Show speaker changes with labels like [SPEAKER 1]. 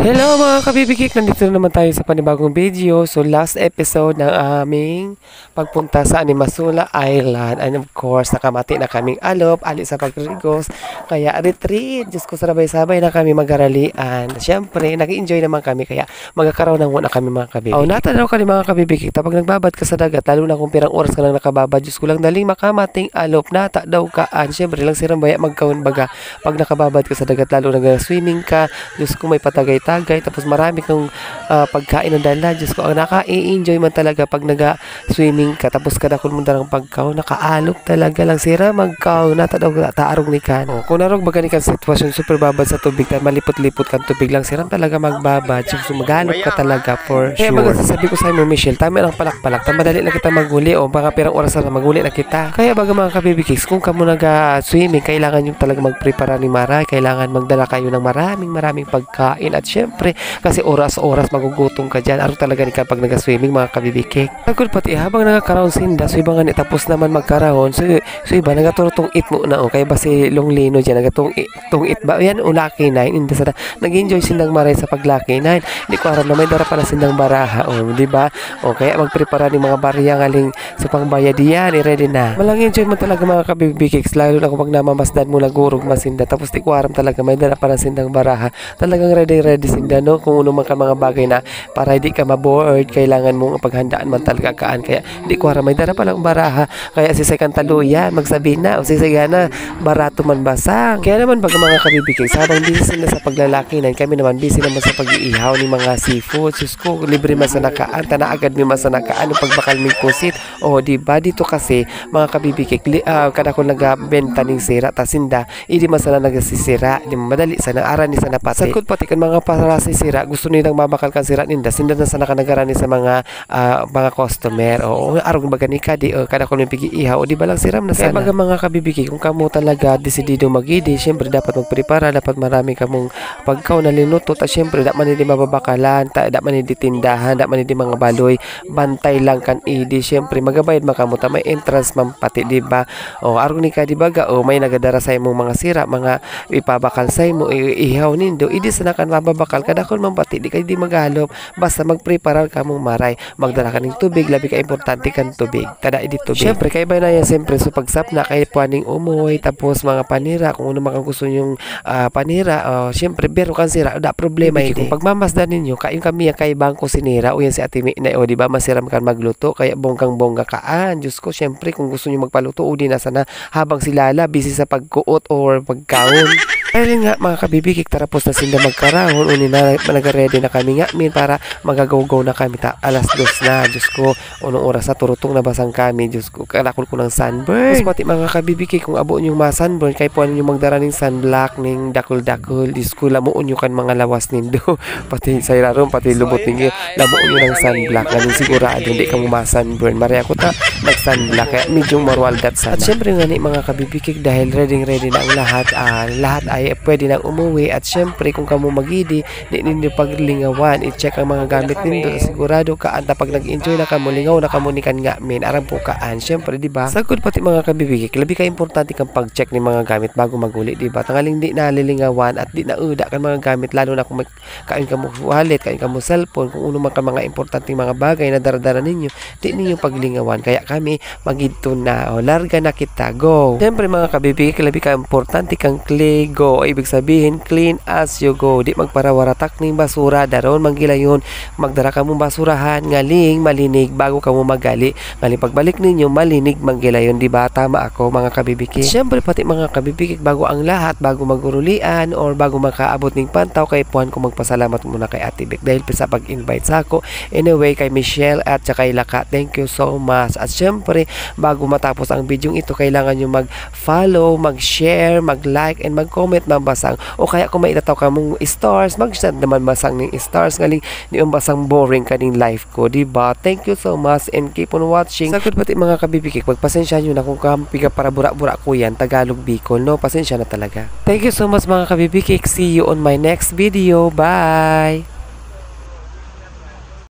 [SPEAKER 1] Hello mga kabibigik! Nandito na naman tayo sa panibagong video. So last episode ng aming pagpunta sa Animasula Island. And of course, nakamati na kaming alop, ali sa pagrigos. Kaya retreat. Diyos ko, sabay-sabay na kami mag-aralian. Siyempre, nag-enjoy naman kami. Kaya magkakaroon ng muna kami mga kabibigik. Natanaw ka ni mga kabibigik. Kapag nagbabad ka sa dagat, lalo na kung pirang oras ka lang nakababad, Diyos ko lang daling makamating alop. Nata daw kaan. Siyempre lang sirang baya magkaon baga. Pag nakababad ka sa dagat, lalo nag-swimming ka, Diyos ko may patagay-tagay. Tapos marami kang pagkain ng dala. Diyos ko, ang naka-i-enjoy man talaga pag naga-swimming ka. Tapos kadakol mo darang pagkaw, nakaalok talaga lang sira magkaw. Natadaw taarog ni kan. Kung narog baga ni kan sitwasyon, super babad sa tubig, malipot-lipot kan tubig lang, siram talaga magbabad. So magalop ka talaga for sure. Kaya baga sasabi ko sa mo, Michelle, tama lang palak-palak. Madali na kita maguli o mga pirang oras na maguli na kita. Kaya baga mga kabibikis, kung kamo naga-swimming, kailangan yung talaga magprepara ni Maray. Kailangan magdala kayo ng maraming pagkain. At syempre, kasi oras-oras magugutom ka dyan. Araw talaga ni kapag nag-swimming mga kabibikik. Agul pati habang nagkakaroon sinda, so iba nga ni tapos naman magkaroon. So iba nagaturutong it mo na o. Kaya ba si Longlino dyan, nagatong it ba? Yan o Lucky 9. Hindi sana nag-enjoy sindang Maray sa pag Lucky 9. Hindi ko aram na may dara pala sindang baraha o. Diba? O kaya magprepara ni mga barya ngaling sa pangbayad yan. I-ready na. Malang enjoy mo talaga mga kabibikik. Lalo na kung pag namamasdan mo nagurog masinda. Tapos di ko aram talaga may dara pala sindang baraha. Talagang ready sinda no kung ano man ka mga bagay na para hindi ka maboard, kailangan mong paghandaan man talaga kaan. Kaya hindi ko aram may dara palang baraha. Kaya si second taluyan magsabi na o si sigana barato man basang. Kaya naman baga mga kabibigay, habang busy sila sa paglalaki na kami naman busy naman sa pag-iihaw ni mga seafood. Sus ko, libre masanakaan, tanaagad mi masanakaan ng pagbakal mi kusit. O diba dito kasi mga kabibigay, kada ko nagbenta ning sira tasinda, hindi masana nagasisira, di madali sana aran ni sana pati. Sakot pati kan mga para sira, gusto nilang mabakal kan sira ninda, sinda na sana kanagarani sa mga customer o arog baga ni kadi kada ko pigi ihaw o di ba lang siram na sana. Kaya baga mga kabibiki, kung kamo talaga desidido magidi, syempre dapat magprepara, dapat marami kamong pagkaw na linutot at syempre da man hindi mababakalan, da man hindi tindahan, da man hindi mga baloy, bantay lang kan idi, syempre magabayad makamuta may entrance man pati di ba. O arog ni kadi baga o may nagadara sa imong mga sira, mga ipabakal sa imo ihaw nindo, idi sana kan mababakal kada kon man pati di kay di maghalop, basta magprepare ka mong Maray, magdala ka ng tubig, labi ka importante kan tubig, kada idi tubig. Syempre kay ba na yan, syempre so pagsap na kay puaning umoy, tapos mga panira, kung ano man gusto yung panira, syempre bero kan sira, da problema hindi. Kung pagmamasdan ninyo, kain kami kay bangko sinira o yan si Ate Mi na o di ba masiram kan magluto, kaya bonggang-bongga kaan. Diyos ko, syempre kung gusto niyo magpaluto, o di na sana habang si Lala busy sa pagkuot or pagkaon. Ayun nga mga kabibikik, tarapos na sinda magkarahon, uni na nag-ready na kami nga min para magagaw-gaw na kami alas 2 na. Diyos ko, unong oras na turutong nabasang kami. Diyos ko, kalakol ko ng sunburn. Tapos pati mga kabibikik, kung abo nyo mga sunburn, kaya po nyo magdara ng sunblock, ng dakol-dakol. Diyos ko, lamuon nyo kan mga lawas nindo. Pati sa irarom, pati lubot ninyo, lamuon nyo ng sunblock. Ganun sigurado, hindi ka mo ma-sunburn. Maria ko ta, nag-sunblock, kaya medyo marwaldat sana. At syempre nga ni mga kabibikik, dahil ready na ang lahat, lahat ay pwede nang umuwi. At syempre kung kamo magidi di ninyo paglingawan, i-check ang mga gamit nindo, sigurado kaan pag nag-enjoy na kamo, lingaw na kamo ni kan nga min aram po kaan. Syempre di ba sagod pati mga kabibigik, labi ka importante kang pag-check ni mga gamit bago maguli, di ba tangaling di nalilingawan at di nauda kan mga gamit, lalo na kung kain kamo wallet, kain kamo cellphone, kung uno man ka mga importanteng mga bagay na daradara ninyo, di ninyo paglingawan. Kaya kami magidto na o larga na kita, go. Syempre mga kabibigik, labi ka importante kang clay, go. Ibig sabihin clean as you go, di magparawaratak ning basura daron manggilayon, magdara ka mong basurahan ngaling malinig bago ka mo magali, ngaling pagbalik ninyo malinig manggilayon, di ba tama ako mga kabibiki. Syempre pati mga kabibiki, bago ang lahat, bago magurulian or bago makaabot ning pantaw, kay puan ko magpasalamat muna kay Ate Vic dahil sa pag-invite sa ako, anyway kay Michelle at saka kay Laka, thank you so much. At syempre bago matapos ang video ito, kailangan nyo mag-follow, mag-share, mag-like and mag-comment mabasang, o kaya kung may itataw ka mong stars, mag-send naman basang ng stars, ngaling di basang boring kaning life ko, diba? Thank you so much and keep on watching. Sakot pati mga kabibikik, magpasensya nyo na kung kampiga para bura-bura ko yan, Tagalog Bicol, no? Pasensya na talaga. Thank you so much mga kabibikik, see you on my next video, bye!